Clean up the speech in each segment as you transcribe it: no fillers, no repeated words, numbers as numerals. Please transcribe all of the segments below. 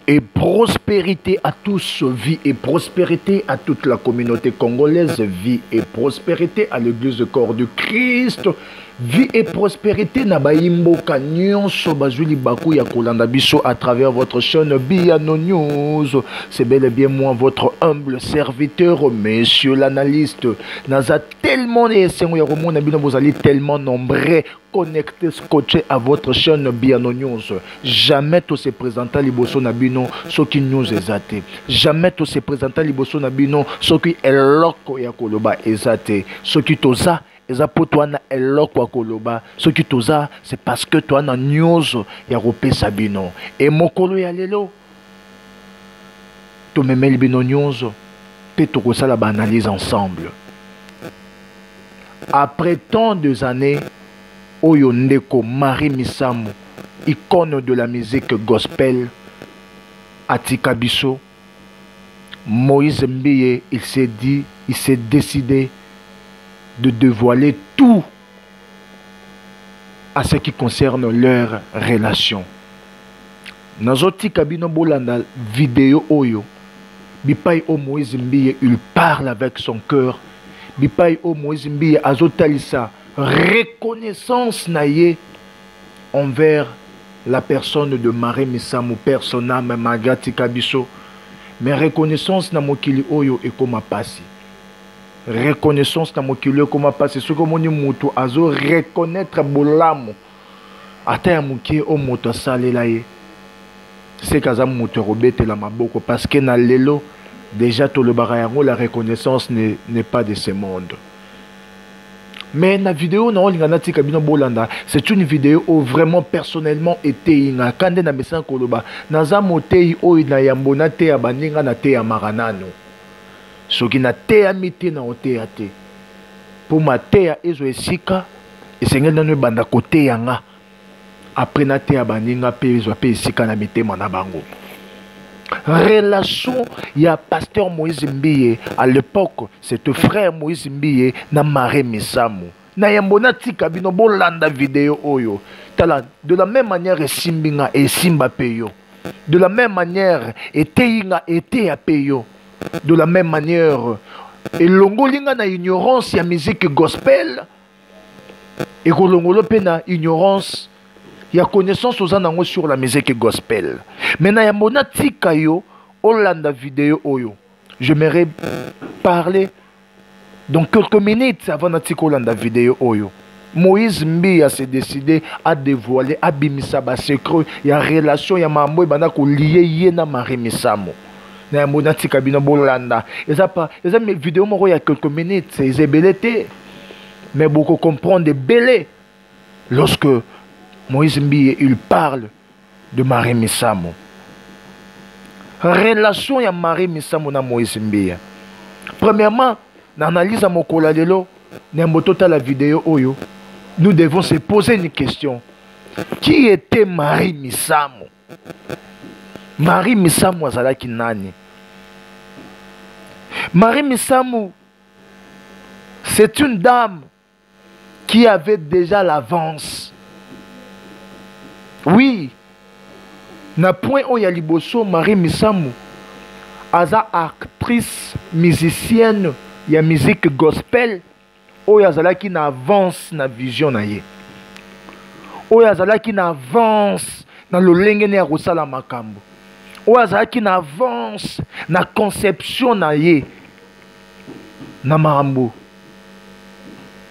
et prospérité à tous, vie et prospérité à toute la communauté congolaise, vie et prospérité à l'église du corps de Christ, vie et prospérité na baimbo kanyon so bazuli baku ya kolanda biso à travers votre chaîne Biano News. C'est bel et bien moi, votre humble serviteur, monsieur l'analyste. Naza tellement vous allez tellement nombreux connectés, scotchés à votre chaîne Biano News. Jamais tout se présenta liboso nabino ce qui nous exate. Jamais tout se présenta liboso nabino ce qui est loko ya koloba exate. Ce qui toza eza po toi na eloko akoloba soki toza c'est parce que toi na news ya kopesa bino et mokolo ya lelo to memeli bino news pe to kosala ba analyse ensemble après tant de années oyo ndeko Marie Misamu icône de la musique gospel atika biso. Moïse Mbiye il s'est décidé de dévoiler tout à ce qui concerne leur relation. Nazoti kabino bolanda vidéo oyo bipai o Moïse Mbiye il parle avec son cœur. Bipai o Moïse Mbiye azotalisa reconnaissance naye envers la personne de Marie Misamu persona magati kabiso. Mais reconnaissance na mokili oyo ekoma pasi. Reconnaissance na mokili koma pasi ce que moni mutu azo reconnaître bolamu ata ya mukie o mutu salela ye c'est kaza mutu robete la maboko parce que na lelo déjà tout le barayango la reconnaissance n'est pas de ce monde. Mais la vidéo na olingana tika bino bolanda c'est une vidéo où vraiment personnellement été inga kande na mesan koloba naza motei o ina yambona te ya baninga na te ya maranano. Soki na te amite na ote ate pour ma te ezo esika esengel nanu banda kote yanga après na te abaninga pe ezo pe esika na mitema na bango. Relation ya pasteur Moïse Mbiye à l'époque c'est frère Moïse Mbiye na Marie Misamu na yambona tika bino bolanda vidéo oyo tala de la même manière esimbinga esimba peyo de la même manière eteinga ete ya peyo. De la même manière, et longolinga na ignorance ya musique gospel, et kolongolo pe na ignorance ya connaissance aux anango sur la musique gospel. Maintenant ya mona tika yo olanda vidéo oyo. J'aimerais parler dans quelques minutes avant na tika olanda vidéo oyo. Moïse Mbiya s'est décidé à dévoiler abimisa ba secret ya relation ya mambo e banda ko lié ye na Marie Misamu. Na monati kabino bolanda eza pas eza mes vidéos moko ya quelques minutes c'est belé mais beaucoup comprendre belé lorsque Moïse Mbiye il parle de Marie Misamu. Relation ya Marie Misamu na Moïse Mbiye. Premièrement, l'analyse à mokola lelo na mbotota la vidéo oyo nous devons se poser une question. Qui était Marie Misamu? Marie Misamu azalaki nani? Marie Misamu, c'est une dame qui avait déjà l'avance. Oui, na point où ya liboso Marie Misamu, aza actrice musicienne ya musique gospel, où yazalaki na avance na vision na ye. Où yazalaki na avance na lolenge ne ya kosala makambo. Ouazaki na avance na conception na ye na marambo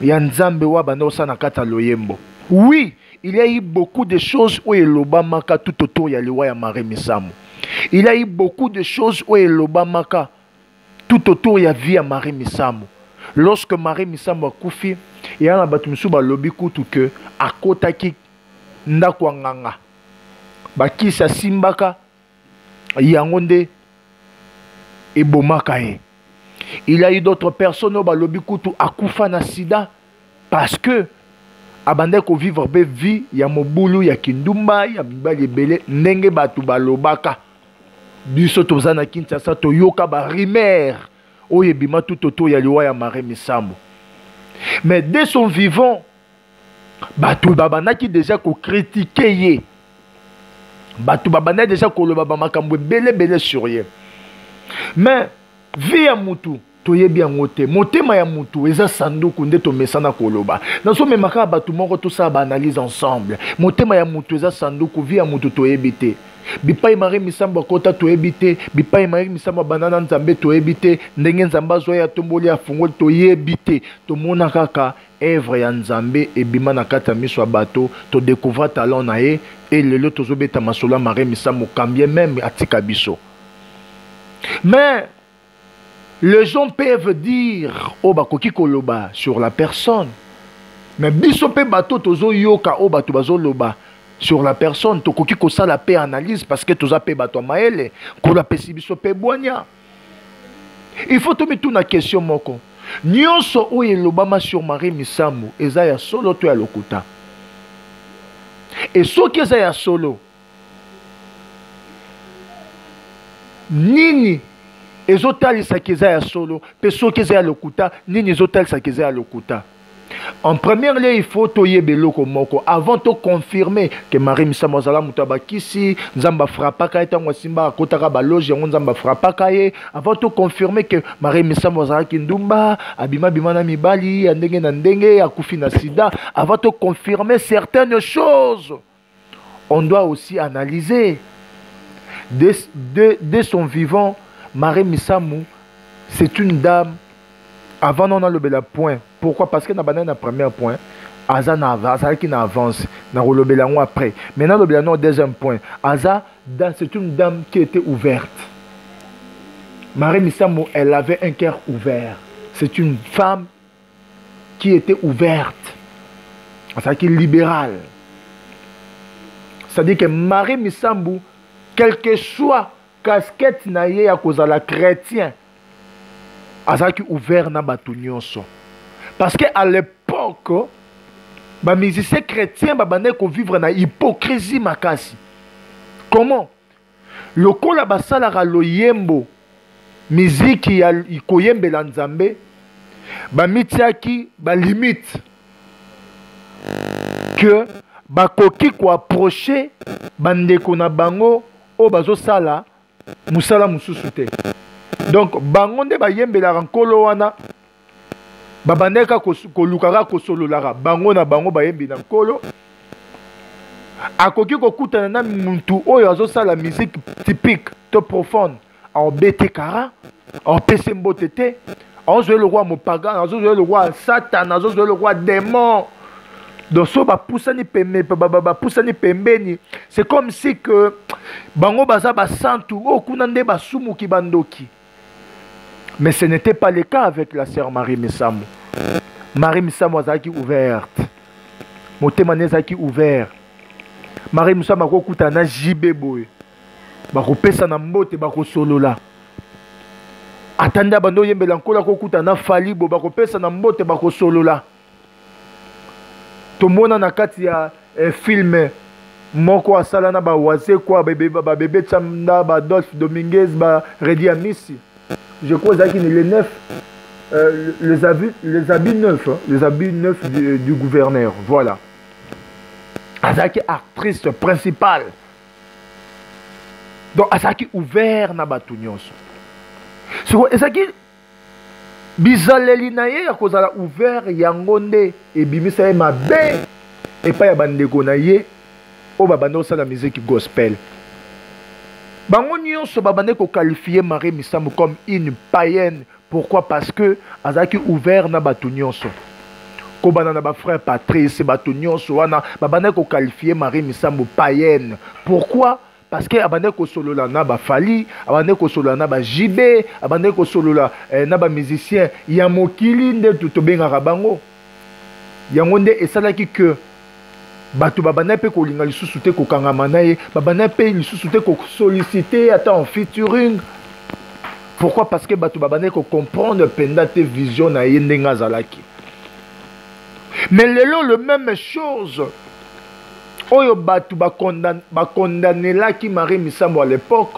ya nzambe wa banda osana kata loyembo. Oui, il y a eu beaucoup de choses où elobamaka tout autour ya liwa ya Marie Misamu. Il y a eu beaucoup de choses où elobamaka tout autour ya vie ya Marie Misamu. Lorsque Marie Misamu akufi, il y a un batu misu balobi kutu ke akotaki ndako nganga. Bakisa simbaka Yangonde et Bomakae. Il y a eu d'autres personnes au balobi kutu akufa na sida parce que abandé ko vivre be vie ya mobulu ya kindumba ya bibali belé ndenge batu balobaka biso tozana Kinshasa to yoka ba rimer oye bima tout autour ya liwa ya Marie Misamu. Mais dès son vivant batu babanaki déjà ko critiquer ye Batu babane déjà koloba ba makambo bele sur ye. Mais vie ya mutu toyebi yango te. Motema ya mutu eza sanduku nde to mesana koloba. Naso memaka batu moko to sa ba analyse ensemble. Motema ya mutu eza sanduku, vie ya mutu toyebi te. Bipai mari misamba kota toyebi te. Bipai mari misamba banana nzambe toyebi te. Ndenge nzamba zo ya tomboli ya fungoli toyebi te. Tomona kaka œuvre ya nzambe ebima na kati ya miso ya bato, to découvrir talent na ye et lelo tozobeta masola mari misamba kambie même atika biso. Mais les gens peuvent dire oh bakoki koloba sur la personne. Mais biso pe bato tozo yoka oh bato bazo loba sur la personne, tokoki ko sala pe analyse parce que toza pe bato maele ko la pesi biso pe boanya. Il faut tomber tout na question moko. Nyonso oye lobama sur Marie Misambo eza ya solo to ya lokuta. Et soki eza ya solo nini ezotalisa keza ya solo pe soki eza ya lokuta nini ezotalisa keza ya lokuta. En première lieu, il faut toyebelo komoko avant de confirmer que Marie Misambo zala mutaba kisi nzamba frappaka etango simba kotaka baloge yango nzamba frappaka ye avant de confirmer que Marie Misambo zala kindumba abima bimana mibali ndenge na ndenge akufi na sida. Avant de confirmer certaines choses, on doit aussi analyser de son vivant. Marie Misambo, c'est une dame. Avant, on a le bel point. Pourquoi? Parce que dans le premier point, Aza qui avance, dans après. Maintenant, le bel deuxième point. Aza, c'est une dame qui était ouverte. Marie Misambo, elle avait un cœur ouvert. C'est une femme qui était ouverte. C'est-à-dire qui est libérale. C'est-à-dire que Marie Misambo, quel que soit casquette naïe à cause de la chrétien, azaki ouvert na batu nyonso. Parce que à l'époque, ba musicien chrétien ba bande ko vivre na hypocrisie makasi. Comment? Lokola basala ka loyembo miziki ya ikoyembe la nzambe ba mitiaki ba limite que ba koki ko approcher bandeko na bango o bazo sala musala mususu te. Donc bangonde ba yembela rankolo wana babandeka ko lukaka ko sololara bango na bango ba yembi na nkolo akoki ko kutana na muntu oyo azosala musique typique to profonde en betekara en pesembote en jouer le roi mopaga en jouer le roi satan en jouer le roi démon. Donc so ba poussani pembe ba poussani pembeni, c'est comme si que bango baza ba santu o kunande ba sumu ki bandoki. Mais ce n'était pas le cas avec la sœur Marie Misambo. Marie Misambo azaki ouverte. Motema nezaki ouvert. Marie Misambo ko kutana jibe boy. Ba ko pesa na mbote ba ko solola. Atanda bando yembela nkola ko kutana falibo ba ko pesa na mbote ba ko solola. Tomona na kati ya film moko asala na ba waze kwa bébé tsamda ba Adolphe Dominguez ba Redi Amisi. Je crois que les neufs, les habits neufs, hein, les habits neufs du gouverneur. Voilà. Azaki actrice principale. Donc Azaki ouvert na batunyos. So Azaki bizaleli na ye akozala ouvert yangonde et bimisa ma be et pas ya bandeko na ye o babando sala musique gospel. Bango nyonso babande ko qualifier Marie Misambo comme une païenne. Pourquoi? Parce que azaki ouvert na batu nyonso. Ko banana ba frère Patrice batu nyonso wana babande ko qualifier Marie Misambo païenne. Pourquoi? Parce que abande ko solola na ba Fali, abande ko solola na ba JB, abande ko solola na ba musicien ya mokili nde tobenga bango. Yango nde esalaki que batu babana pe ko linga lisusu te ko kangama na ye, babana pe lisusu te ko solliciter ata en featuring. Pourquoi? Parce que batu babana ko comprendre penda te vision na ye ndenga zalaki. Mais le même chose. Oyo batu ba condamné là qui Marie Misambo à l'époque.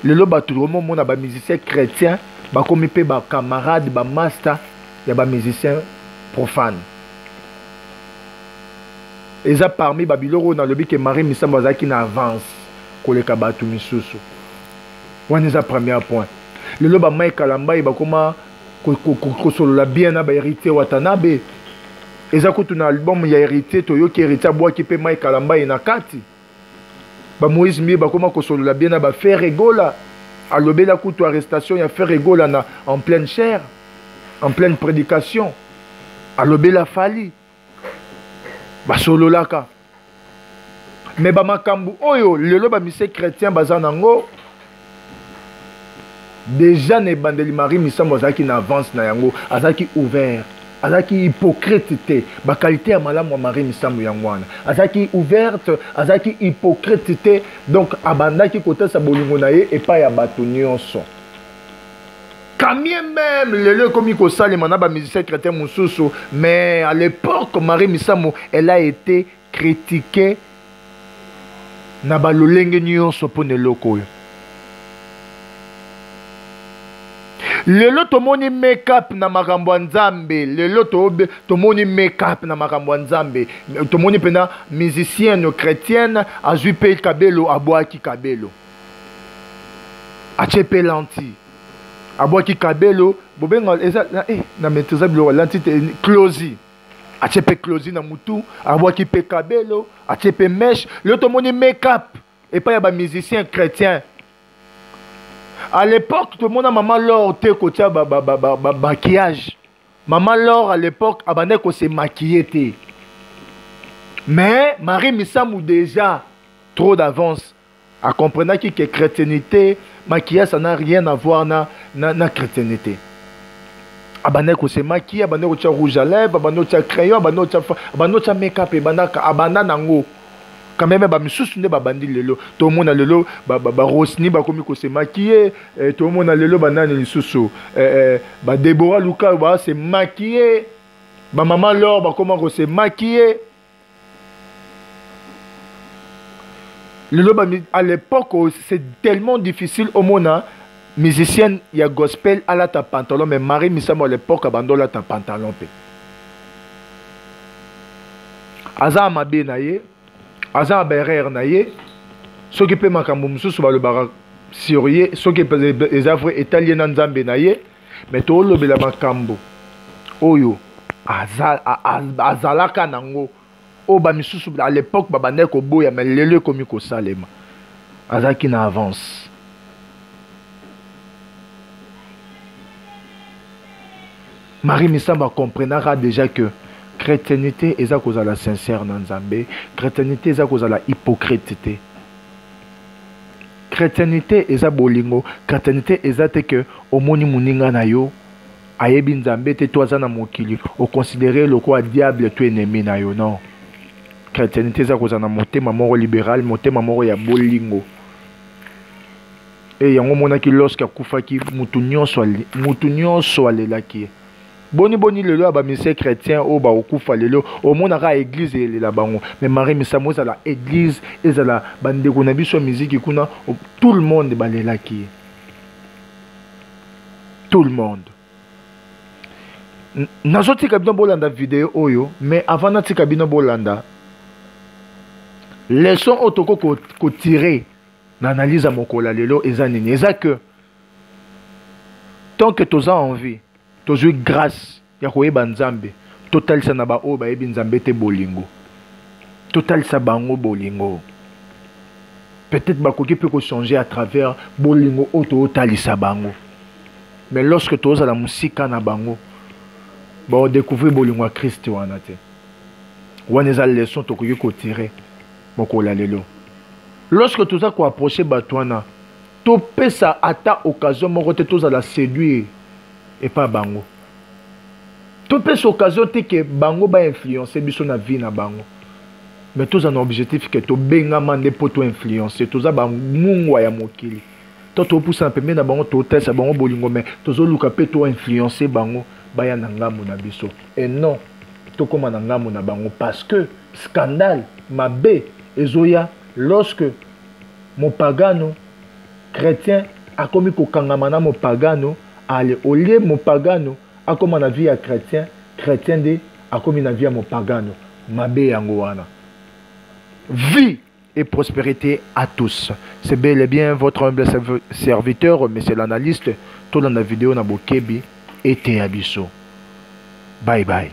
Lelo batu romo mona ba musicien chrétien, ba komi pe ba camarade ba master ya ba musicien profane. Et ça parmi Babiloro dans le but que Marie Misambo azaki na avance. koleka batu misusu. Wana eza premier point. Lelo ba mai kalamba ba koma kosolola bien na ba hérité Watanabe. Eza kutu na album ya hérité to yo ki hérité bois ki pe mai kalamba ina kati. Ba Moïse mi ba koma kosolola bien na ba faire egola. Alobela kutu arrestation ya faire egola na en pleine chair, en pleine prédication. Alobela fali. Ba sololaka. Mais ba makambu oyo lelo ba mise chrétien bazanango. Déjà ne bandeli Marie Misambo azaki na avance na yango, azaki ouvert, azaki hypocrite, ba qualité ya malamu Marie Misambo yangwana, azaki ouverte, azaki hypocrite, donc abandaki kota sa bolingo na ye et pas ya bato nyonso. Quand même lelo komi ko salema na ba musicien chrétien mususu, mais à l'époque Marie Misambo elle a été critiquée na ba lolenge nyonso pone loko yo. Lelo tomoni make-up na makambo nzambe, lelo tomoni make-up na makambo nzambe, tomoni pena musicienne chrétienne azui pe kabelo abwaki kabelo. Achepe lanti. Abwaki kabelo, bobenga eza na meteza bilo lanti closi. Achepe closi na mutu, abwaki pe kabelo, achepe mèche, lelo tomoni make-up et pas ya ba musicien chrétien. À l'époque, tout le monde a maman Laure te kotia maquillage. Maman Laure à l'époque abandonné ko se maquiller. Mais Marie Misambo déjà trop d'avance à comprendre que chrétienté, maquillage ça n'a rien à voir na chrétienté. Abandonné ko se maquiller, abandonné ko tia rouge à lèvres, abandonné ko tia crayon, abandonné ko tia make-up, abandonné nango. Quand même ba misusu nde ba bandi lelo to mona lelo ba Rosni ba komi ko se maquiller to mona lelo banane lisusu ba Deborah Luka ba se maquiller ba maman Laure ba comment ko se maquiller lelo ba à l'époque c'est tellement difficile au mona musicienne ya gospel ala ta pantalon mais Marie Misambo à l'époque abandola ta pantalon pe aza mabe na ye Azan Berer naye, ce qui peut makambo mususu ba le bara sérieux, ce qui peut les avouer italien nzambe naye, mais to lo bela makambo. Oyo azalaka nango. O ba misusu à l'époque ba bande ko boya mais lele komi ko salema. Azaki na avance. Marie Misambo comprendra déjà que chrétienté est à cause de la sincère Nzambe, chrétienté est à cause de la hypocrite. Chrétienté est à bolingo, chrétienté est à que au moni muninga na yo, ayebi Nzambe te toi na mokili, au considérer le quoi diable tu ennemi na yo non. Chrétienté est à cause de motema moro libéral, motema moro ya bolingo. Et yango mona ki lorsque akufa ki mutu nyonso alelaki. Boni lelo ba monsieur chrétien o ba okufa lelo o mona ka église ele la bango mais Marie Misambo za la église ezala bandeko na biso musique kuna tout le monde balela ki tout le monde nazoti kabino bolanda vidéo oyo mais avant na tika bino bolanda leçon otoko ko tirer na analyse mokola lelo eza nini eza que tant que tu as envie toujours grâce ya koyeba Nzambe total sa na ba o ba yebi Nzambe te bolingo total sa bango bolingo peut-être ba koki peut changer à travers bolingo auto talisa bango mais lorsque tu as la musique na bango ba découvrir bolingo à Christ wana te wana eza leçon to koki ko tirer mokola lelo lorsque tu as ko approcher batwana to pesa ata occasion moko te to la séduire et pas bango. Tout peut s'occasion que bango va influencer biso na vie na bango. Mais tous un objectif que to benga mande pour to influencer. Tous a bangungwa ya mokili. To to poussa pembe na bango to tesa bango bolingo mais to zo luka pe to influencer bango baya na ngamu na biso. Et non, to koma na ngamu na bango parce que scandale mabe ezoya lorsque mon pagano chrétien a commis ko kangama na mon pagano allez, au lieu mon pagano, a comme la vie à chrétien, chrétien de a comme la vie à mon pagano, ma bé yangoana. Vie et prospérité à tous. C'est bel et bien votre humble serviteur, monsieur l'analyste. Tout dans la vidéo na bokebi et abisso. Bye bye.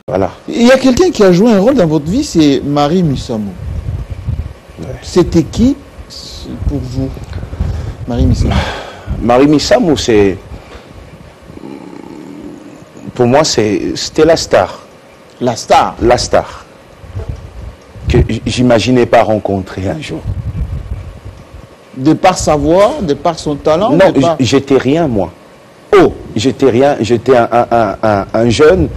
Voilà. Il y a quelqu'un qui a joué un rôle dans votre vie, c'est Marie Missamou. Ouais. C'était qui pour vous, Marie Missamou? Marie Missamou, c'est... Pour moi, c'était la star. La star? La star. Que j'imaginais pas rencontrer un jour. De par sa voix, de par son talent? Non, j'étais rien, moi. Oh, j'étais rien. J'étais un jeune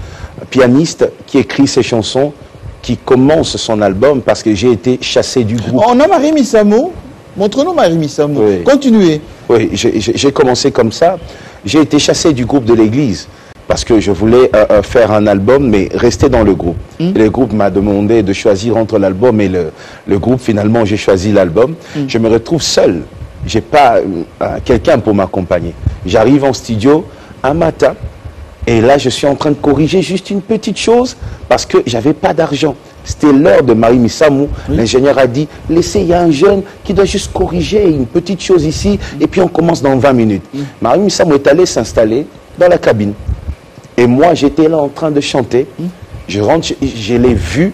pianiste qui écrit ses chansons, qui commence son album parce que j'ai été chassé du groupe. On a Marie Missamou. Montre-nous Marie Missamou. Oui. Continuez. Oui, j'ai commencé comme ça. J'ai été chassé du groupe de l'église parce que je voulais faire un album, mais rester dans le groupe. Le groupe m'a demandé de choisir entre l'album et le groupe. Finalement, j'ai choisi l'album. Je me retrouve seul. Je n'ai pas quelqu'un pour m'accompagner. J'arrive en studio un matin et là, je suis en train de corriger juste une petite chose parce que j'avais pas d'argent. C'était l'heure de Marie Missamou. L'ingénieur a dit, laissez, il y a un jeune qui doit juste corriger une petite chose ici et puis on commence dans 20 minutes. Marie Missamou est allée s'installer dans la cabine. Et moi, j'étais là en train de chanter. Je rentre, je l'ai vu.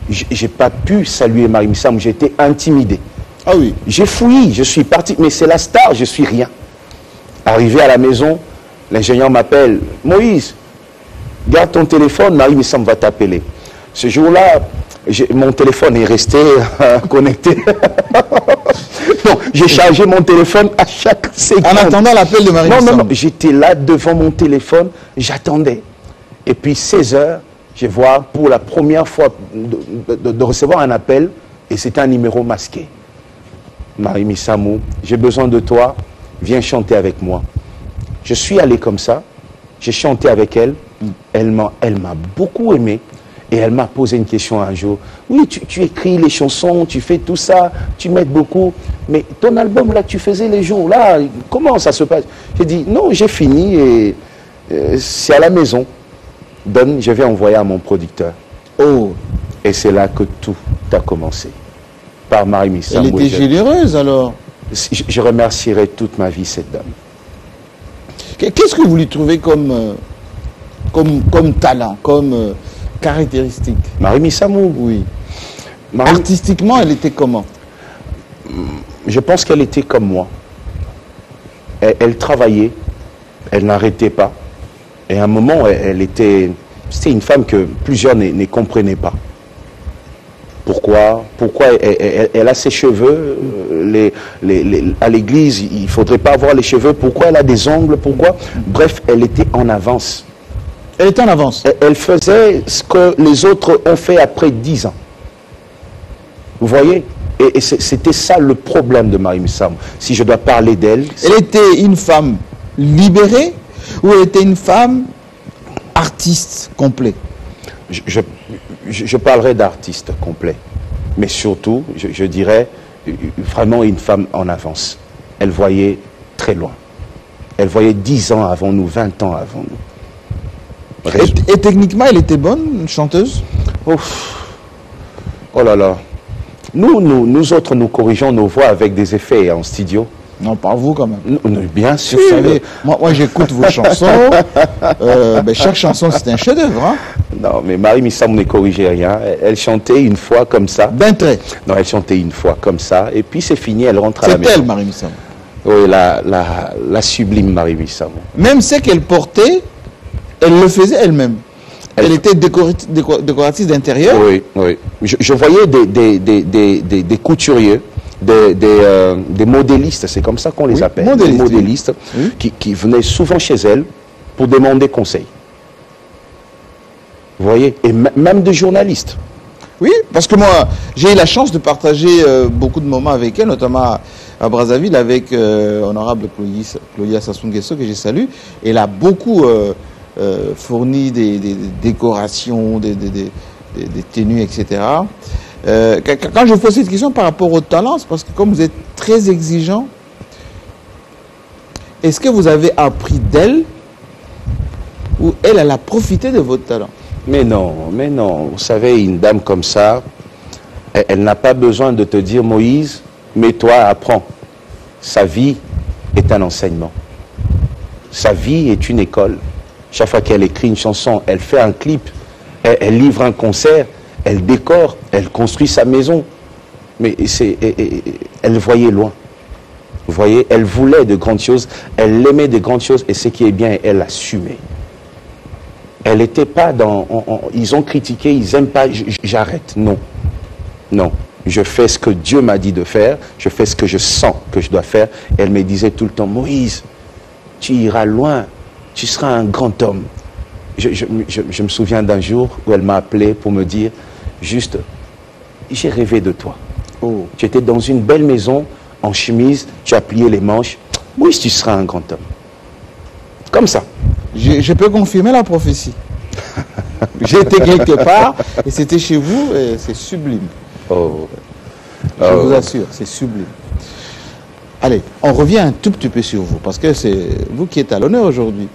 J'ai pas pu saluer Marie Missamou. J'étais intimidé. Ah oui. J'ai fouillé, je suis parti. Mais c'est la star, je suis rien. Arrivé à la maison, l'ingénieur m'appelle. Moïse, garde ton téléphone, Marie Missamou va t'appeler. Ce jour-là, mon téléphone est resté connecté. Non, j'ai chargé mon téléphone à chaque seconde. En attendant l'appel de Marie Missamou. Non, j'étais là devant mon téléphone, j'attendais. Et puis 16 heures, je vois pour la première fois de recevoir un appel, et c'était un numéro masqué. Marie Missamou, j'ai besoin de toi, viens chanter avec moi. Je suis allé comme ça, j'ai chanté avec elle, elle m'a beaucoup aimé. Et elle m'a posé une question un jour. Oui, tu écris les chansons, tu fais tout ça, tu m'aides beaucoup. Mais ton album, là, tu faisais les jours, là, comment ça se passe? J'ai dit, non, j'ai fini et c'est à la maison. Donne, je vais envoyer à mon producteur. Oh. Et c'est là que tout a commencé. Par Marie Missamou. Elle était généreuse, alors? Je remercierai toute ma vie cette dame. Qu'est-ce que vous lui trouvez comme talent, comme... caractéristique? Marie Missamou, oui. Artistiquement, elle était comment? Je pense qu'elle était comme moi. Elle travaillait, elle n'arrêtait pas. Et à un moment, c'était une femme que plusieurs ne comprenaient pas. Pourquoi elle a ses cheveux, à l'église, il ne faudrait pas avoir les cheveux. Pourquoi elle a des ongles? Pourquoi? Bref, elle était en avance. Elle était en avance. Elle faisait ce que les autres ont fait après 10 ans. Vous voyez? Et c'était ça le problème de Marie Missamou. Si je dois parler d'elle... Elle était une femme libérée ou elle était une femme artiste complet? Je parlerai d'artiste complet. Mais surtout, je dirais vraiment une femme en avance. Elle voyait très loin. Elle voyait 10 ans avant nous, 20 ans avant nous. Et techniquement, elle était bonne, une chanteuse? Ouf. Oh là là. Nous autres, nous corrigeons nos voix avec des effets en studio. Non, pas vous quand même. Bien sûr. Vous savez, moi j'écoute vos chansons. Chaque chanson, c'est un chef-d'œuvre. Hein? Non, mais Marie Missamou ne corrigeait rien. Elle chantait une fois comme ça. D'un trait? Non, elle chantait une fois comme ça. Et puis c'est fini, elle rentre à la maison. C'est elle, Marie Missamou? Oui, la sublime Marie Missamou. Même ce qu'elle portait, elle le faisait elle-même. Elle était décoratrice d'intérieur. Oui, oui. Je voyais des couturiers, des modélistes, c'est comme ça qu'on les appelle. Des modélistes qui venaient souvent chez elle pour demander conseil. Vous voyez? Et même des journalistes. Oui, parce que moi, j'ai eu la chance de partager beaucoup de moments avec elle, notamment à Brazzaville, avec honorable Claudia Sassou Nguesso, que j'ai salué. Elle a beaucoup fourni des décorations, des tenues, etc. Quand je pose cette question par rapport au talent, c'est parce que comme vous êtes très exigeant, est-ce que vous avez appris d'elle ou elle a profité de votre talent? Mais non, vous savez, une dame comme ça, Elle n'a pas besoin de te dire, Moïse, mets-toi, apprends. Sa vie est un enseignement. Sa vie est une école. Chaque fois qu'elle écrit une chanson, elle fait un clip, elle livre un concert, elle décore, elle construit sa maison. Mais elle voyait loin. Vous voyez, elle voulait de grandes choses, elle aimait de grandes choses, et ce qui est bien, elle assumait. Elle n'était pas dans... ils ont critiqué, ils n'aiment pas, j'arrête. Non. Non. Je fais ce que Dieu m'a dit de faire, je fais ce que je sens que je dois faire. Elle me disait tout le temps, Moïse, tu iras loin, tu seras un grand homme. Je me souviens d'un jour où elle m'a appelé pour me dire, juste, j'ai rêvé de toi. Oh. Tu étais dans une belle maison, en chemise, tu as plié les manches. Moïse, tu seras un grand homme. Comme ça. Je peux confirmer la prophétie. J'étais quelque part, et c'était chez vous, et c'est sublime. Oh. Je vous assure, c'est sublime. Allez, on revient un tout petit peu sur vous, parce que c'est vous qui êtes à l'honneur aujourd'hui.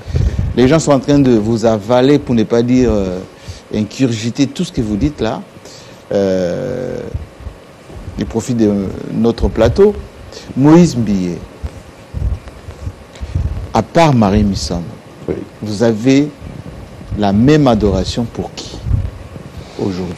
Les gens sont en train de vous avaler, pour ne pas dire incurgiter tout ce que vous dites là. Ils profitent de notre plateau. Moïse Mbiye, à part Marie Missam, oui, vous avez la même adoration pour qui aujourd'hui?